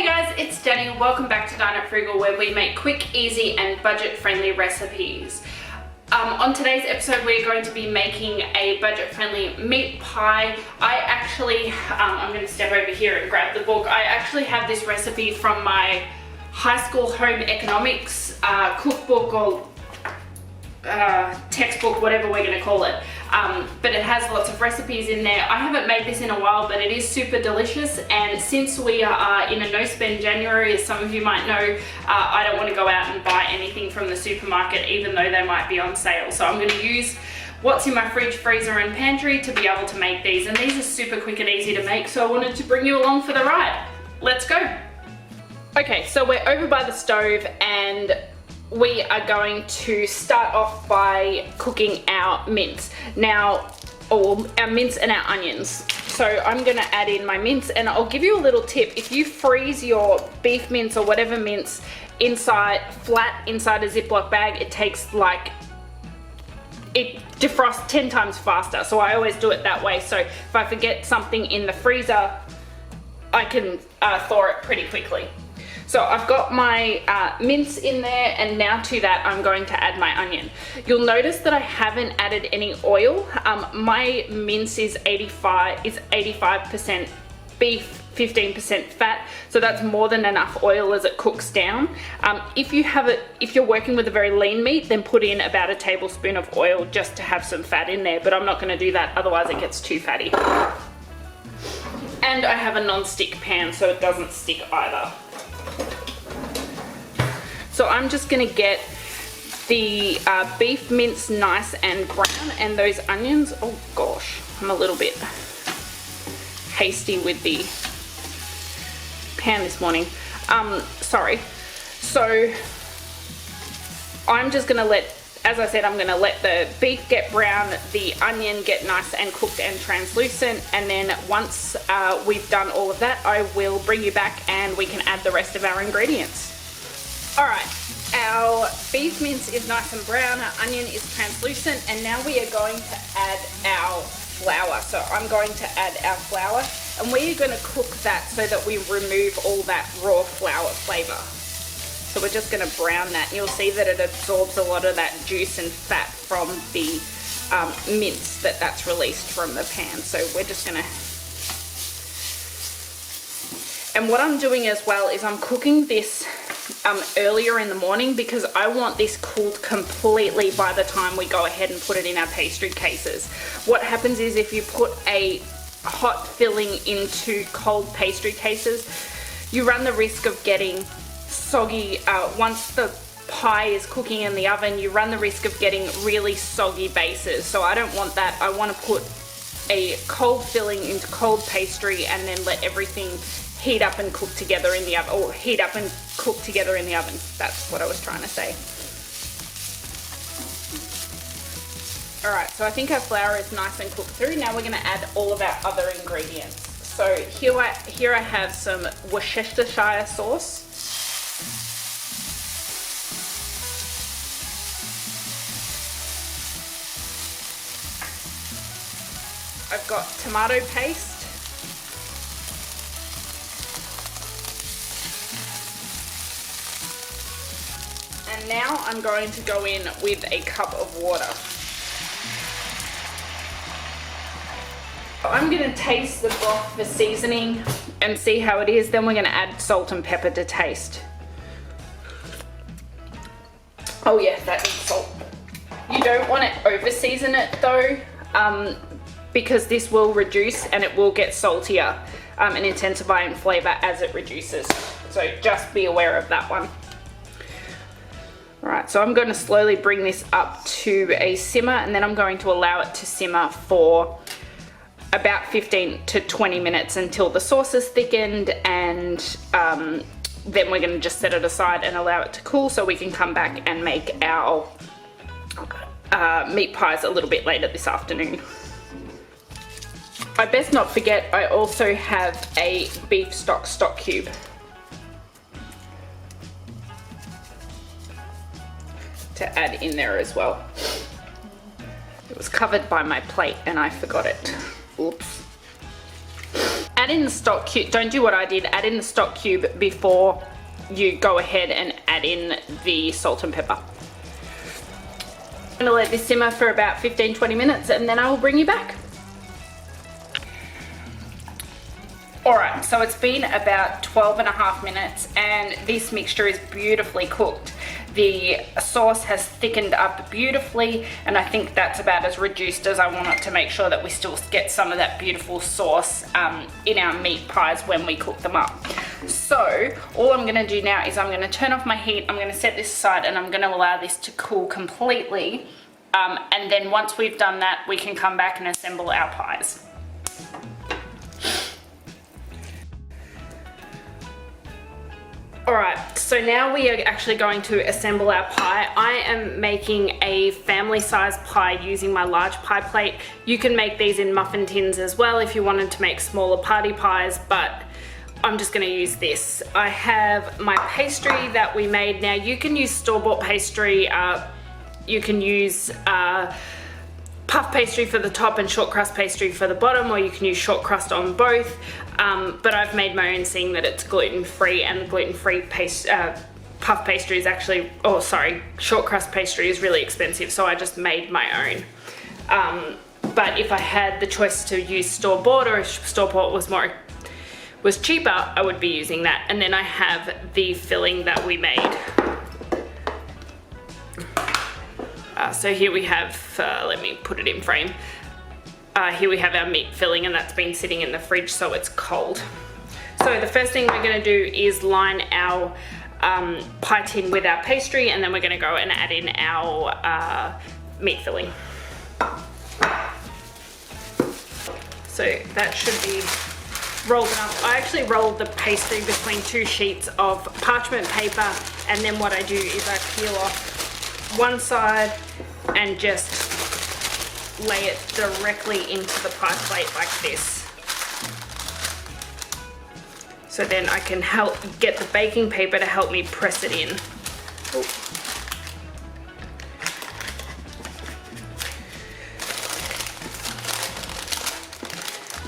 guys, it's Danny. Welcome back to Dine at Frugal, where we make quick, easy and budget-friendly recipes. On today's episode, we're going to be making a budget-friendly meat pie. I actually, I'm going to step over here and grab the book. I actually have this recipe from my high school home economics cookbook or textbook, whatever we're going to call it. But it has lots of recipes in there. I haven't made this in a while, but it is super delicious, and since we are in a no-spend January, as some of you might know, I don't want to go out and buy anything from the supermarket, even though they might be on sale. So I'm going to use what's in my fridge, freezer and pantry to be able to make these, and these are super quick and easy to make, so I wanted to bring you along for the ride. Let's go. Okay, so we're over by the stove and we are going to start off by cooking our mince. Now, our mince and our onions. So I'm gonna add in my mince, and I'll give you a little tip. If you freeze your beef mince or whatever mince flat inside a Ziploc bag, it takes it defrosts 10 times faster. So I always do it that way. So if I forget something in the freezer, I can thaw it pretty quickly. So I've got my mince in there, and now to that I'm going to add my onion. You'll notice that I haven't added any oil. My mince is 85% beef, 15% fat, so that's more than enough oil as it cooks down. If you're working with a very lean meat, then put in about a tablespoon of oil just to have some fat in there, but I'm not going to do that, otherwise it gets too fatty. And I have a non-stick pan so it doesn't stick either. So I'm just gonna get the beef mince nice and brown, and those onions, oh gosh, I'm a little bit hasty with the pan this morning. Sorry. So I'm just gonna as I said, I'm gonna let the beef get brown, the onion get nice and cooked and translucent, and then once we've done all of that, I will bring you back and we can add the rest of our ingredients. Alright, our beef mince is nice and brown, our onion is translucent, and now we are going to add our flour. So I'm going to add our flour, and we are going to cook that so that we remove all that raw flour flavour. So we're just going to brown that, and you'll see that it absorbs a lot of that juice and fat from the mince that's released from the pan. So we're just going to... And what I'm doing as well is I'm cooking this earlier in the morning, because I want this cooled completely by the time we go ahead and put it in our pastry cases. What happens is if you put a hot filling into cold pastry cases, you run the risk of getting soggy. Once the pie is cooking in the oven, you run the risk of getting really soggy bases. So I don't want that. I want to put a cold filling into cold pastry and then let everything heat up and cook together in the oven, or heat up and cook together in the oven. That's what I was trying to say. Alright, so I think our flour is nice and cooked through. Now we're going to add all of our other ingredients. So here I have some Worcestershire sauce. I've got tomato paste. And now I'm going to go in with a cup of water. I'm going to taste the broth for seasoning and see how it is. Then we're going to add salt and pepper to taste. Oh yeah, that needs salt. You don't want to over season it though, because this will reduce and it will get saltier and intensify in flavour as it reduces. So just be aware of that one. Alright, so I'm going to slowly bring this up to a simmer, and then I'm going to allow it to simmer for about 15 to 20 minutes until the sauce is thickened, and then we're going to just set it aside and allow it to cool so we can come back and make our meat pies a little bit later this afternoon. I best not forget, I also have a beef stock cube. To add in there as well. It was covered by my plate and I forgot it. Oops. add in the stock cube. Don't do what I did, add in the stock cube before you go ahead and add in the salt and pepper. I'm gonna let this simmer for about 15-20 minutes and then I will bring you back. Alright, so it's been about 12.5 minutes and this mixture is beautifully cooked. The sauce has thickened up beautifully and I think that's about as reduced as I want it to make sure that we still get some of that beautiful sauce in our meat pies when we cook them up. So all I'm going to do now is I'm going to turn off my heat, I'm going to set this aside and I'm going to allow this to cool completely, and then once we've done that we can come back and assemble our pies. Alright, so now we are actually going to assemble our pie. I am making a family size pie using my large pie plate. You can make these in muffin tins as well if you wanted to make smaller party pies, but I'm just going to use this. I have my pastry that we made. Now you can use store-bought pastry, you can use puff pastry for the top and short crust pastry for the bottom, or you can use short crust on both, but I've made my own, seeing that it's gluten-free, and gluten-free puff pastry is actually, oh sorry, short crust pastry is really expensive, so I just made my own. But if I had the choice to use store-bought, or if store-bought was cheaper, I would be using that. And then I have the filling that we made. So here we have, let me put it in frame. Here we have our meat filling and that's been sitting in the fridge so it's cold. So the first thing we're going to do is line our pie tin with our pastry, and then we're going to go and add in our meat filling. So that should be rolled enough. I actually rolled the pastry between 2 sheets of parchment paper, and then what I do is I peel off one side and just lay it directly into the pie plate like this. So then I can help get the baking paper to help me press it in. Ooh.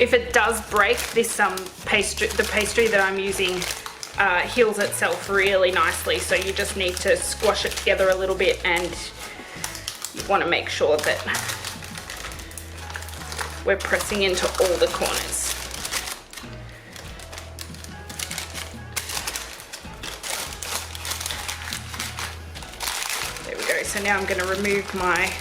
If it does break, this the pastry that I'm using heals itself really nicely, so you just need to squash it together a little bit, and you want to make sure that we're pressing into all the corners. There we go. So now I'm going to remove my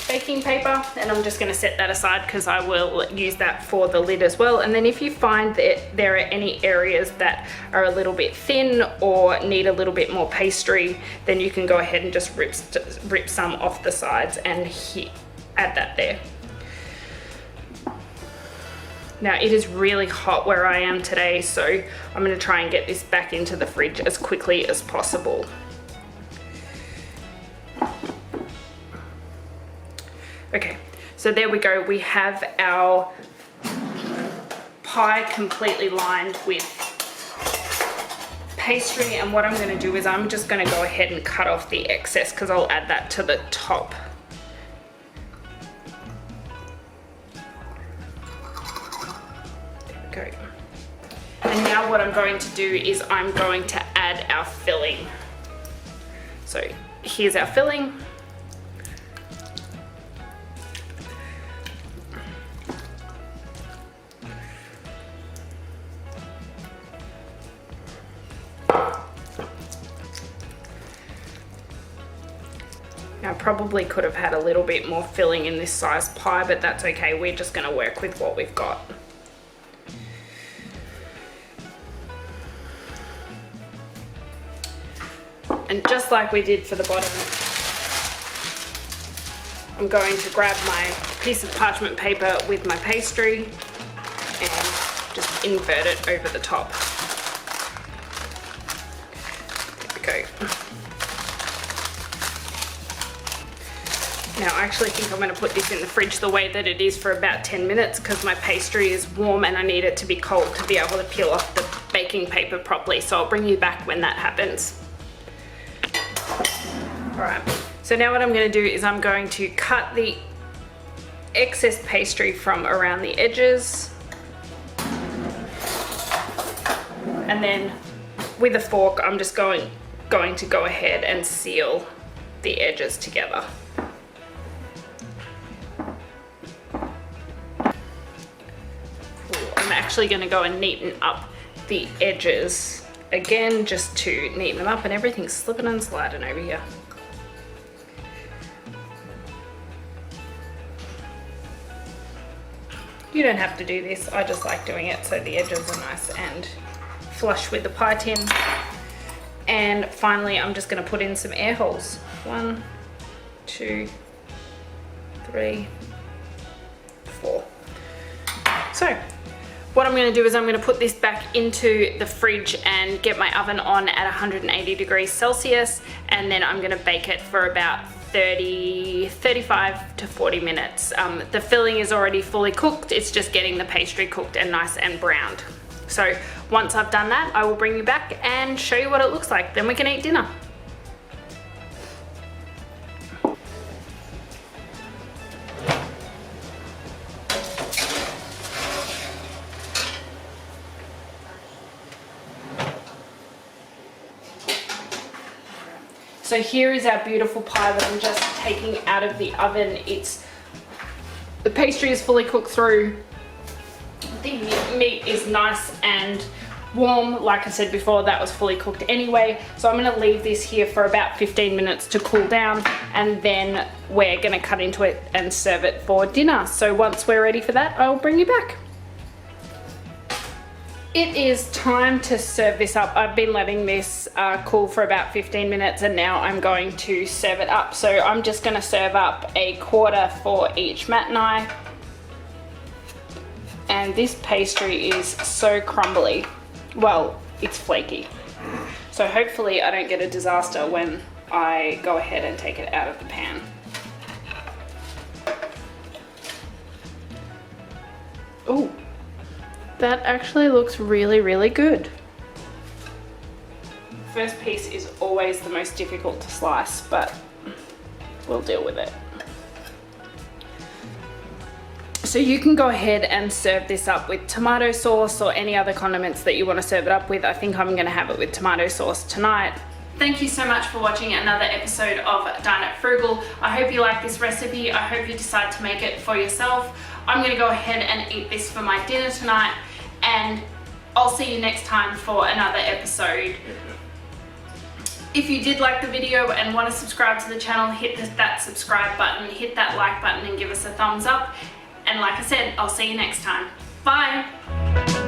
baking paper and I'm just going to set that aside because I will use that for the lid as well. And then if you find that there are any areas that are a little bit thin or need a little bit more pastry, then you can go ahead and just rip some off the sides and add that there. Now it is really hot where I am today, so I'm going to try and get this back into the fridge as quickly as possible. Okay, so there we go. We have our pie completely lined with pastry, and what I'm going to do is I'm just going to go ahead and cut off the excess because I'll add that to the top. There we go. And now what I'm going to do is I'm going to add our filling. So here's our filling. I probably could have had a little bit more filling in this size pie, but that's okay. We're just going to work with what we've got. And just like we did for the bottom, I'm going to grab my piece of parchment paper with my pastry and just invert it over the top. There we go. Now I actually think I'm going to put this in the fridge the way that it is for about 10 minutes because my pastry is warm and I need it to be cold to be able to peel off the baking paper properly. So I'll bring you back when that happens. Alright, so now what I'm going to do is I'm going to cut the excess pastry from around the edges. And then with a fork, I'm just going to go ahead and seal the edges together. I'm actually going to go and neaten up the edges again, just to neaten them up, and everything's slipping and sliding over here. You don't have to do this, I just like doing it so the edges are nice and flush with the pie tin. And finally, I'm just going to put in some air holes. 1, 2, 3, 4. So what I'm going to do is I'm going to put this back into the fridge and get my oven on at 180 degrees Celsius, and then I'm going to bake it for about 35 to 40 minutes. The filling is already fully cooked, it's just getting the pastry cooked and nice and browned. So once I've done that, I will bring you back and show you what it looks like, then we can eat dinner. So here is our beautiful pie that I'm just taking out of the oven. The pastry is fully cooked through. The meat is nice and warm. Like I said before, that was fully cooked anyway. So I'm gonna leave this here for about 15 minutes to cool down, and then we're gonna cut into it and serve it for dinner. So once we're ready for that, I'll bring you back. It is time to serve this up. I've been letting this cool for about 15 minutes, and now I'm going to serve it up. So I'm just going to serve up a quarter for each Matt and I. And this pastry is so crumbly. Well, it's flaky. So hopefully I don't get a disaster when I go ahead and take it out of the pan. Ooh. That actually looks really, really good. First piece is always the most difficult to slice, but we'll deal with it. So you can go ahead and serve this up with tomato sauce or any other condiments that you want to serve it up with. I think I'm going to have it with tomato sauce tonight. Thank you so much for watching another episode of Dine at Frugal. I hope you like this recipe. I hope you decide to make it for yourself. I'm going to go ahead and eat this for my dinner tonight, and I'll see you next time for another episode. If you did like the video and want to subscribe to the channel, hit that subscribe button, hit that like button and give us a thumbs up. And like I said, I'll see you next time. Bye!